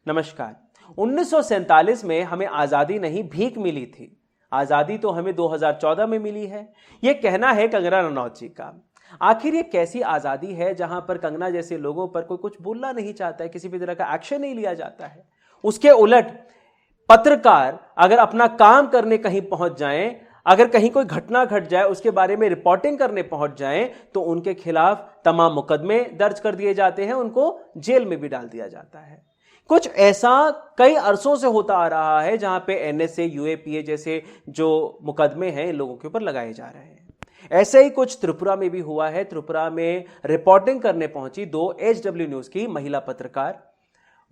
नमस्कार। 1947 में हमें आज़ादी नहीं भीख मिली थी। आज़ादी तो हमें 2014 में मिली है। यह कहना है कंगना रनौत जी का। आखिर ये कैसी आज़ादी है जहां पर कंगना जैसे लोगों पर कोई कुछ बोलना नहीं चाहता है, किसी भी तरह का एक्शन नहीं लिया जाता है। उसके उलट पत्रकार अगर अपना काम करने कहीं पहुंच जाएं, अगर कहीं कोई घटना घट जाए उसके बारे में रिपोर्टिंग करने पहुंच जाएं तो उनके खिलाफ तमाम मुकदमे दर्ज कर दिए जाते हैं, उनको जेल में भी डाल दिया जाता है। कुछ ऐसा कई अरसों से होता आ रहा है जहां पे एनएसए, यूएपीए जैसे जो मुकदमे हैं इन लोगों के ऊपर लगाए जा रहे हैं। ऐसे ही कुछ त्रिपुरा में भी हुआ है। त्रिपुरा में रिपोर्टिंग करने पहुंची 2 एचडब्ल्यू न्यूज की महिला पत्रकार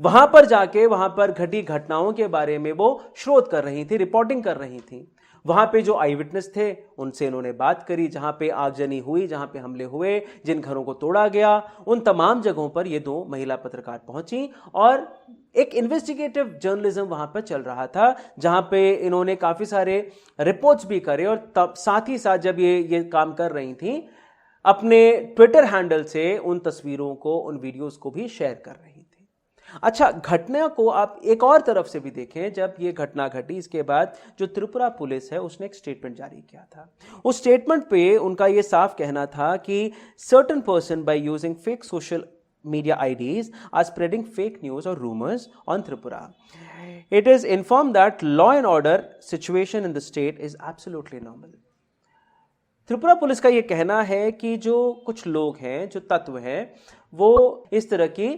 वहां पर जाके वहां पर घटी घटनाओं के बारे में वो शोध कर रही थी, रिपोर्टिंग कर रही थी। वहां पे जो आई विटनेस थे उनसे इन्होंने बात करी, जहां पे आगजनी हुई, जहां पे हमले हुए, जिन घरों को तोड़ा गया, उन तमाम जगहों पर ये 2 महिला पत्रकार पहुंची और एक इन्वेस्टिगेटिव जर्नलिज्म वहां पर चल रहा था, जहां पे इन्होंने काफी सारे रिपोर्ट्स भी करे और तब साथ ही साथ जब ये काम कर रही थी अपने ट्विटर हैंडल से उन तस्वीरों को, उन वीडियोस को भी शेयर कर रही थी। अच्छा, घटना को आप एक और तरफ से भी देखें। जब ये घटना घटी इसके बाद जो त्रिपुरा पुलिस है उसने एक स्टेटमेंट जारी किया था। उस स्टेटमेंट पे उनका ये साफ कहना था कि certain person by using fake social media IDs are spreading fake news or rumors on Tripura. It is informed that law and order situation in the state is absolutely normal. Tripura police का यह कहना है कि जो कुछ लोग हैं, जो तत्व हैं, वो इस तरह की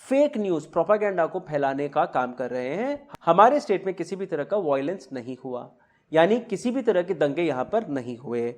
फेक न्यूज, प्रोपागेंडा को फैलाने का काम कर रहे हैं। हमारे स्टेट में किसी भी तरह का वायलेंस नहीं हुआ, यानी किसी भी तरह के दंगे यहां पर नहीं हुए।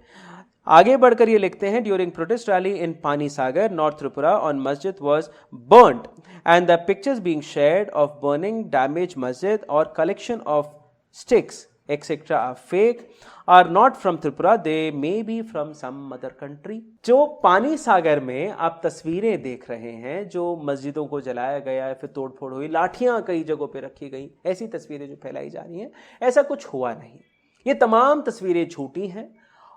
आगे बढ़कर ये लिखते हैं, during protest rally in Panisagar, north Tripura, on masjid was burned and the pictures being shared of burning damage masjid और collection of sticks etcetera are fake, are not from Tripura, they may be from some other country. जो पानी सागर में आप तस्वीरें देख रहे हैं, जो मस्जिदों को जलाया गया, फिर तोड़फोड़ हुई, लाठियां कई जगहों पे रखी गई, ऐसी तस्वीरें जो फैलाई जा रही हैं, ऐसा कुछ हुआ नहीं। ये तमाम तस्वीरें झूठी हैं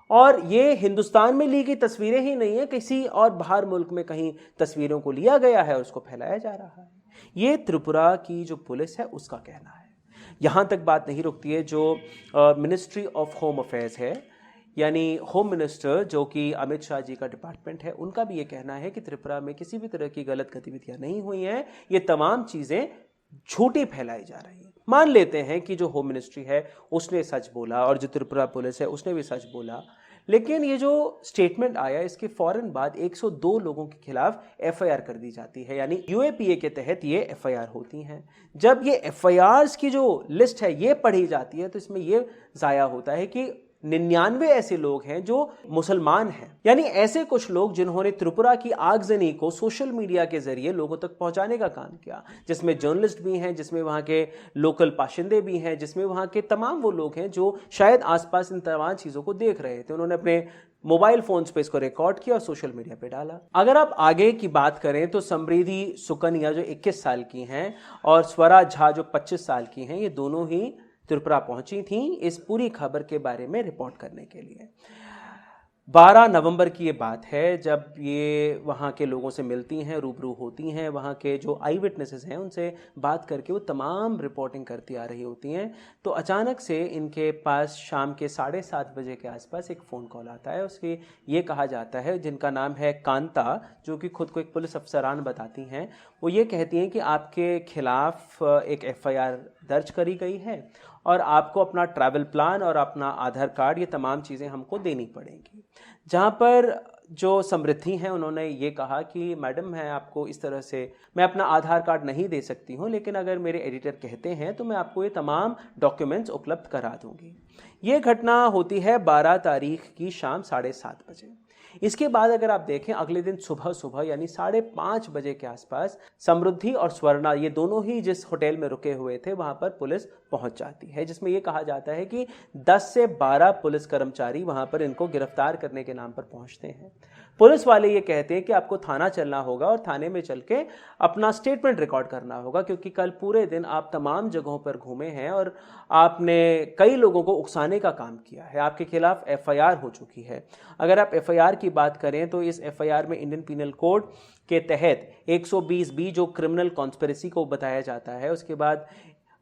और ये हिंदुस्तान में ली गई तस्वीरें ही नहीं है, किसी और बाहर मुल्क में कहीं तस्वीरों को लिया गया है, उसको फैलाया जा रहा है। ये त्रिपुरा की जो पुलिस है उसका कहना है। यहां तक बात नहीं रुकती है। जो मिनिस्ट्री ऑफ होम अफेयर्स है, यानी होम मिनिस्टर जो कि अमित शाह जी का डिपार्टमेंट है, उनका भी ये कहना है कि त्रिपुरा में किसी भी तरह की गलत गतिविधियां नहीं हुई हैं, ये तमाम चीजें झूठी फैलाई जा रही हैं। मान लेते हैं कि जो होम मिनिस्ट्री है उसने सच बोला और जो त्रिपुरा पुलिस है उसने भी सच बोला, लेकिन ये जो स्टेटमेंट आया इसके फौरन बाद 102 लोगों के खिलाफ एफआईआर कर दी जाती है, यानी यूएपीए के तहत ये एफआईआर होती हैं। जब ये एफआईआर्स की जो लिस्ट है ये पढ़ी जाती है तो इसमें ये जाया होता है कि 99 ऐसे लोग हैं जो मुसलमान हैं, यानी ऐसे कुछ लोग जिन्होंने त्रिपुरा की आगजनी को सोशल मीडिया के जरिए लोगों तक पहुंचाने का काम किया, जिसमें जर्नलिस्ट भी हैं, जिसमें वहां के लोकल बाशिंदे भी हैं, जिसमें वहां के तमाम वो लोग हैं जो शायद आसपास इन तमाम चीजों को देख रहे थे। उन्होंने अपने मोबाइल फोन्स पे इसको रिकॉर्ड किया और सोशल मीडिया पे डाला। अगर आप आगे की बात करें तो समृद्धि सुकन्या जो 21 साल की हैं और स्वरा झा जो 25 साल की हैं, ये दोनों ही त्रिपुरा पहुंची थी इस पूरी खबर के बारे में रिपोर्ट करने के लिए। 12 नवंबर की ये बात है जब ये वहाँ के लोगों से मिलती हैं, रूबरू होती हैं, वहाँ के जो आई विटनेसेस हैं उनसे बात करके वो तमाम रिपोर्टिंग करती आ रही होती हैं। तो अचानक से इनके पास शाम के 7:30 बजे के आसपास एक फ़ोन कॉल आता है। उसके ये कहा जाता है, जिनका नाम है कांता, जो कि खुद को एक पुलिस अफसरान बताती हैं, वो ये कहती हैं कि आपके खिलाफ एक एफआईआर दर्ज करी गई है और आपको अपना ट्रैवल प्लान और अपना आधार कार्ड, ये तमाम चीज़ें हमको देनी पड़ेंगी। जहाँ पर जो समृद्धि हैं उन्होंने ये कहा कि मैडम, मैं आपको इस तरह से मैं अपना आधार कार्ड नहीं दे सकती हूँ, लेकिन अगर मेरे एडिटर कहते हैं तो मैं आपको ये तमाम डॉक्यूमेंट्स उपलब्ध करा दूंगी। ये घटना होती है 12 तारीख की शाम 7:30 बजे। इसके बाद अगर आप देखें अगले दिन सुबह यानी 5:30 बजे के आसपास समृद्धि और स्वर्णा, ये दोनों ही जिस होटल में रुके हुए थे वहां पर पुलिस पहुंच जाती है, जिसमें यह कहा जाता है कि 10 से 12 पुलिस कर्मचारी वहां पर इनको गिरफ्तार करने के नाम पर पहुंचते हैं। पुलिस वाले ये कहते हैं कि आपको थाना चलना होगा और थाने में चल के अपना स्टेटमेंट रिकॉर्ड करना होगा, क्योंकि कल पूरे दिन आप तमाम जगहों पर घूमे हैं और आपने कई लोगों को उकसाने का काम किया है। आपके खिलाफ एफआईआर हो चुकी है। अगर आप एफआईआर की बात करें तो इस एफआईआर में इंडियन पीनल कोड के तहत 120B जो क्रिमिनल कॉन्स्पिरेसी को बताया जाता है, उसके बाद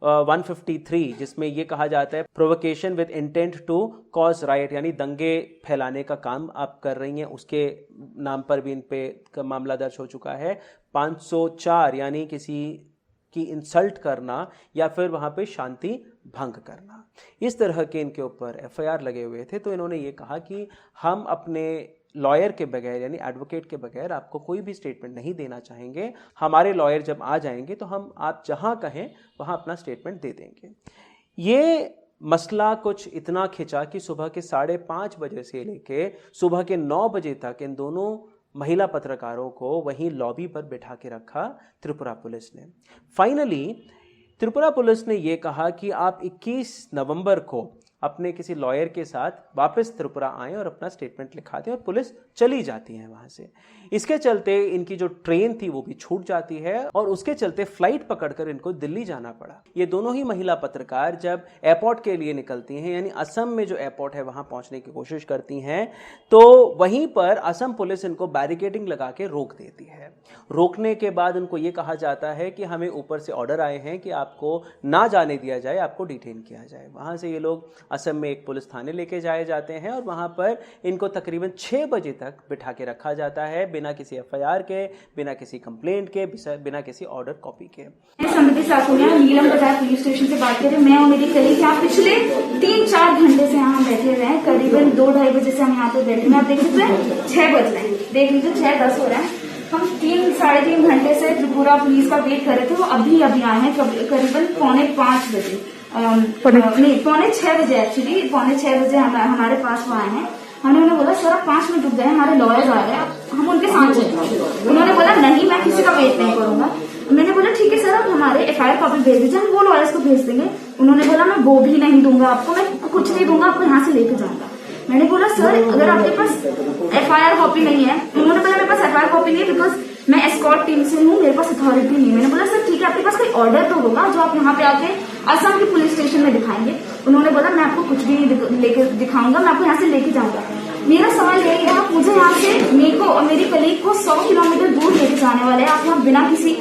153 जिसमें यह कहा जाता है provocation with intent to cause riot, यानी दंगे फैलाने का काम आप कर रही हैं, उसके नाम पर भी इन पे मामला दर्ज हो चुका है। 504 यानी किसी की इंसल्ट करना या फिर वहां पे शांति भंग करना, इस तरह के इनके ऊपर एफआईआर लगे हुए थे। तो इन्होंने ये कहा कि हम अपने लॉयर के बगैर यानी एडवोकेट के बगैर आपको कोई भी स्टेटमेंट नहीं देना चाहेंगे। हमारे लॉयर जब आ जाएंगे तो हम आप जहां कहें वहां अपना स्टेटमेंट दे देंगे। ये मसला कुछ इतना खिंचा कि सुबह के 5:30 बजे से लेके सुबह के 9 बजे तक इन दोनों महिला पत्रकारों को वहीं लॉबी पर बिठा के रखा त्रिपुरा पुलिस ने। फाइनली त्रिपुरा पुलिस ने यह कहा कि आप 21 नवंबर को अपने किसी लॉयर के साथ वापस त्रिपुरा आएं और अपना स्टेटमेंट लिखा दें, और पुलिस चली जाती है वहां से। इसके चलते इनकी जो ट्रेन थी वो भी छूट जाती है और उसके चलते फ्लाइट पकड़कर इनको दिल्ली जाना पड़ा। ये दोनों ही महिला पत्रकार जब एयरपोर्ट के लिए निकलती हैं, यानी असम में जो एयरपोर्ट है वहां पहुंचने की कोशिश करती हैं, तो वहीं पर असम पुलिस इनको बैरिकेडिंग लगा के रोक देती है। रोकने के बाद उनको ये कहा जाता है कि हमें ऊपर से ऑर्डर आए हैं कि आपको ना जाने दिया जाए, आपको डिटेन किया जाए। वहां से ये लोग असम में एक पुलिस थाने लेके जाए जाते हैं और वहां पर इनको तकरीबन 6 बजे तक बिठा के रखा जाता है, बिना किसी एफआईआर के, बिना किसी कंप्लेंट के, बिना किसी ऑर्डर कॉपी के। समृद्धि साकुलिया नीलम बाजार पुलिस स्टेशन से बात करें। मैं और मेरी कलीग यहाँ पिछले 3-4 घंटे से यहाँ बैठे हुए हैं। करीबन 2-2:30 बजे से हम यहाँ पे बैठे हैं। आप देख लीजिए 6 बज रहे हैं, देख लीजिए 6:10 हो रहा है। हम 3-3.5 घंटे से त्रिपुरा पुलिस का वेट कर रहे थे। वो अभी आए हैं करीबन 4:45 बजे, नहीं 5:45 बजे, एक्चुअली 5:45 बजे हमारे पास वो आए हैं। हमने उन्हें बोला सर आप 5 मिनट रुक गए, हमारे लॉयर आ रहे हैं, हम उनके साथ चलते। उन्होंने बोला नहीं मैं किसी का वेट नहीं करूंगा। मैंने बोला ठीक है सर आप हमारे एफआईआर कॉपी भेज दीजिए, हम वो लॉयर्स को भेज देंगे। उन्होंने बोला मैं वो भी नहीं दूंगा आपको, मैं कुछ नहीं दूंगा, आपको यहाँ से लेके जाऊंगा। मैंने बोला सर अगर आपके पास एफआईआर कॉपी नहीं है, उन्होंने बोला मेरे पास एफआईआर कॉपी नहीं है बिकॉज मैं एस्कॉर्ट टीम से हूँ, मेरे पास अथॉरिटी नहीं है। मैंने बोला सर ठीक है आपके पास कोई ऑर्डर तो होगा जो आप यहाँ पे आके असम के पुलिस स्टेशन में दिखाएंगे। उन्होंने बोला मैं आपको कुछ भी नहीं लेके दिखाऊंगा, मैं आपको यहाँ से लेके जाऊंगा। मेरा सवाल यही है आप मुझे यहाँ से मेरे को और मेरी कलीग को 100 किलोमीटर दूर लेके जाने वाले हैं। आप यहाँ बिना किसी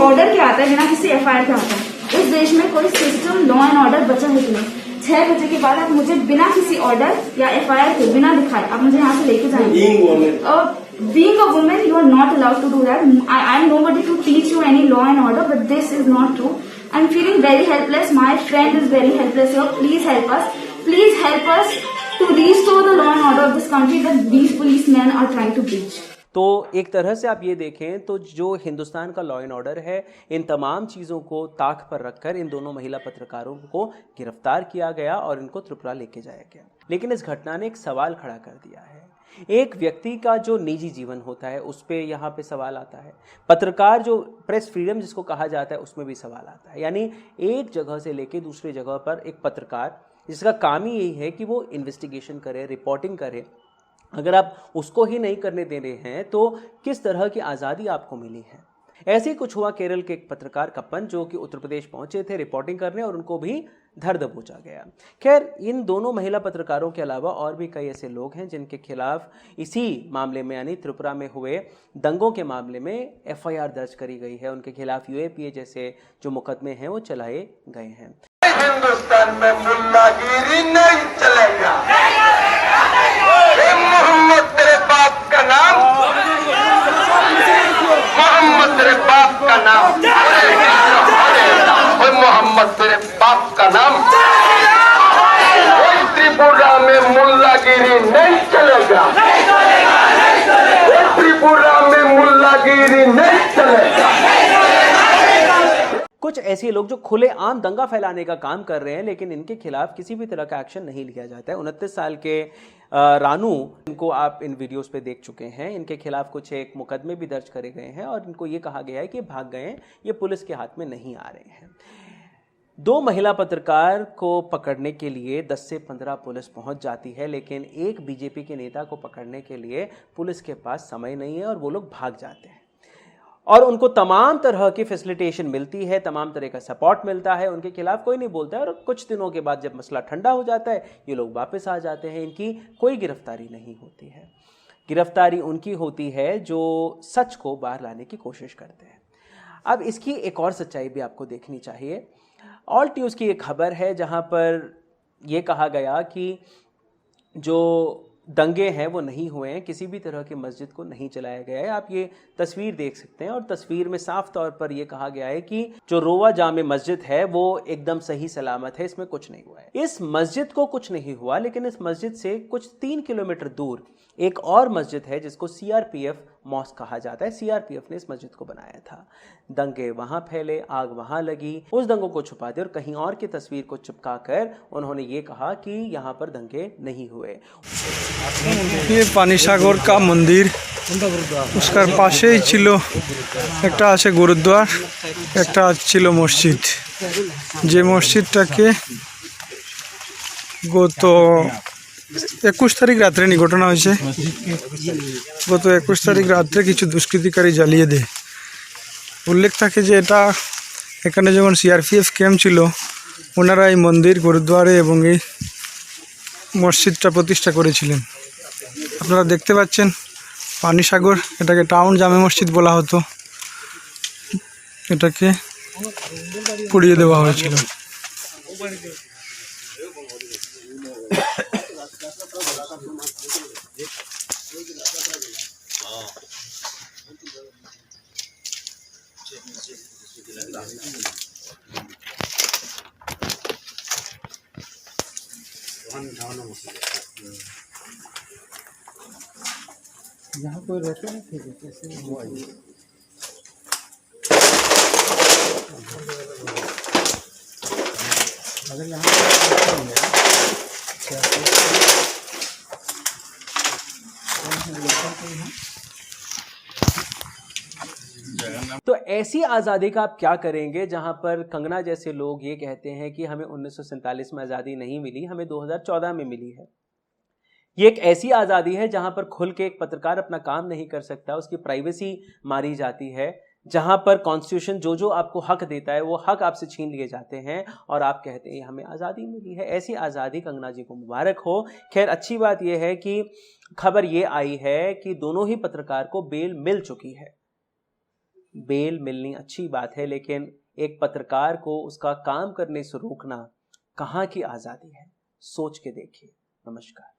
ऑर्डर के आता है, बिना किसी एफआईआर के आता है। इस देश में कोई सिस्टम लॉ एंड ऑर्डर बचा है कि नहीं? 6 बजे के बाद आप मुझे बिना किसी ऑर्डर या एफआईआर के बिना दिखाए आप मुझे यहाँ से लेके जाएंगे। Being a woman, you are not allowed to do that. I am nobody to teach you any law and order, but this is not true. I am feeling very helpless. My friend is very helpless here. Please help us. Please help us to restore the law and order of this country that these policemen are trying to breach. तो एक तरह से आप ये देखें तो जो हिंदुस्तान का लॉ एंड ऑर्डर है, इन तमाम चीज़ों को ताक पर रखकर इन दोनों महिला पत्रकारों को गिरफ्तार किया गया और इनको त्रिपुरा लेके जाया गया। लेकिन इस घटना ने एक सवाल खड़ा कर दिया है। एक व्यक्ति का जो निजी जीवन होता है उस पे यहाँ पे सवाल आता है। पत्रकार जो प्रेस फ्रीडम जिसको कहा जाता है उसमें भी सवाल आता है। यानी एक जगह से लेके दूसरी जगह पर एक पत्रकार जिसका काम ही यही है कि वो इन्वेस्टिगेशन करे, रिपोर्टिंग करे, अगर आप उसको ही नहीं करने दे रहे हैं तो किस तरह की आज़ादी आपको मिली है? ऐसे ही कुछ हुआ केरल के एक पत्रकार कप्पन जो कि उत्तर प्रदेश पहुंचे थे रिपोर्टिंग करने और उनको भी धर दबोचा गया। खैर इन दोनों महिला पत्रकारों के अलावा और भी कई ऐसे लोग हैं जिनके खिलाफ इसी मामले में यानी त्रिपुरा में हुए दंगों के मामले में एफआईआर दर्ज करी गई है। उनके खिलाफ यूएपीए जैसे जो मुकदमे हैं वो चलाए गए हैं। हिंदुस्तान में मुल्लागिरी नहीं चलेगा। मोहम्मद तेरे बाप का नाम, मोहम्मद तेरे बाप का नाम, मोहम्मद तेरे बाप का नाम। कोई त्रिपुरा में मुल्लागिरी नहीं चलेगा, त्रिपुरा में मुल्लागिरी नहीं चलेगा। कुछ ऐसे लोग जो खुले आम दंगा फैलाने का काम कर रहे हैं लेकिन इनके खिलाफ किसी भी तरह का एक्शन नहीं लिया जाता है। 29 साल के रानू, इनको आप इन वीडियोस पे देख चुके हैं, इनके खिलाफ कुछ एक मुकदमे भी दर्ज करे गए हैं और इनको ये कहा गया है कि भाग गए, ये पुलिस के हाथ में नहीं आ रहे हैं। दो महिला पत्रकार को पकड़ने के लिए 10 से 15 पुलिस पहुंच जाती है, लेकिन एक बीजेपी के नेता को पकड़ने के लिए पुलिस के पास समय नहीं है और वो लोग भाग जाते हैं और उनको तमाम तरह की फैसिलिटेशन मिलती है, तमाम तरह का सपोर्ट मिलता है, उनके खिलाफ कोई नहीं बोलता है और कुछ दिनों के बाद जब मसला ठंडा हो जाता है ये लोग वापस आ जाते हैं। इनकी कोई गिरफ्तारी नहीं होती है। गिरफ्तारी उनकी होती है जो सच को बाहर लाने की कोशिश करते हैं। अब इसकी एक और सच्चाई भी आपको देखनी चाहिए। ऑल्ट न्यूज़ की एक खबर है जहां पर यह कहा गया कि जो दंगे हैं वो नहीं हुए हैं, किसी भी तरह की मस्जिद को नहीं चलाया गया है। आप ये तस्वीर देख सकते हैं और तस्वीर में साफ तौर पर यह कहा गया है कि जो रोवा जामे मस्जिद है वो एकदम सही सलामत है, इसमें कुछ नहीं हुआ है। इस मस्जिद को कुछ नहीं हुआ, लेकिन इस मस्जिद से कुछ 3 किलोमीटर दूर एक और मस्जिद है जिसको सीआरपीएफ मॉस्क कहा जाता है। सीआरपीएफ ने इस मस्जिद को बनाया था। दंगे वहां फैले, आग वहां लगी, उस दंगों को छुपा दिया और कहीं और की तस्वीर को चिपका कर उन्होंने ये कहा कि यहाँ पर दंगे नहीं हुए। ये पानीसागर का मंदिर, उसका पाशेई छिलो একটা আছে গুরুদ্বার, একটা ছিল মসজিদ। যে মসজিদটাকে গত 21 তারিখ রাত্রে ঘটনা হয়েছে। গত 21 তারিখ রাত্রে কিছু দুষ্কৃতিকারী জ্বালিয়ে দেয়। উল্লেখ থাকে যে এটা এখানে যখন সিআরপিএফ ক্যাম্প ছিল ওনারা এই মন্দির গুরুদ্বারে এবং এই মসজিদটা প্রতিষ্ঠা করেছিলেন। আপনারা দেখতে পাচ্ছেন পানিসাগর, এটাকে টাউন জামে মসজিদ বলা হতো, এটাকে পুড়িয়ে দেওয়া হয়েছিল। यहाँ कोई रहते नहीं थे कैसे अगर यहाँ तो ऐसी आज़ादी का आप क्या करेंगे जहां पर कंगना जैसे लोग ये कहते हैं कि हमें 1947 में आज़ादी नहीं मिली, हमें 2014 में मिली है। ये एक ऐसी आज़ादी है जहां पर खुल के एक पत्रकार अपना काम नहीं कर सकता, उसकी प्राइवेसी मारी जाती है, जहां पर कॉन्स्टिट्यूशन जो जो आपको हक देता है वो हक आपसे छीन लिए जाते हैं और आप कहते हैं हमें आज़ादी मिली है। ऐसी आज़ादी कंगना जी को मुबारक हो। खैर अच्छी बात यह है कि खबर ये आई है कि दोनों ही पत्रकार को बेल मिल चुकी है। बेल मिलनी अच्छी बात है, लेकिन एक पत्रकार को उसका काम करने से रोकना कहाँ की आज़ादी है? सोच के देखिए। नमस्कार।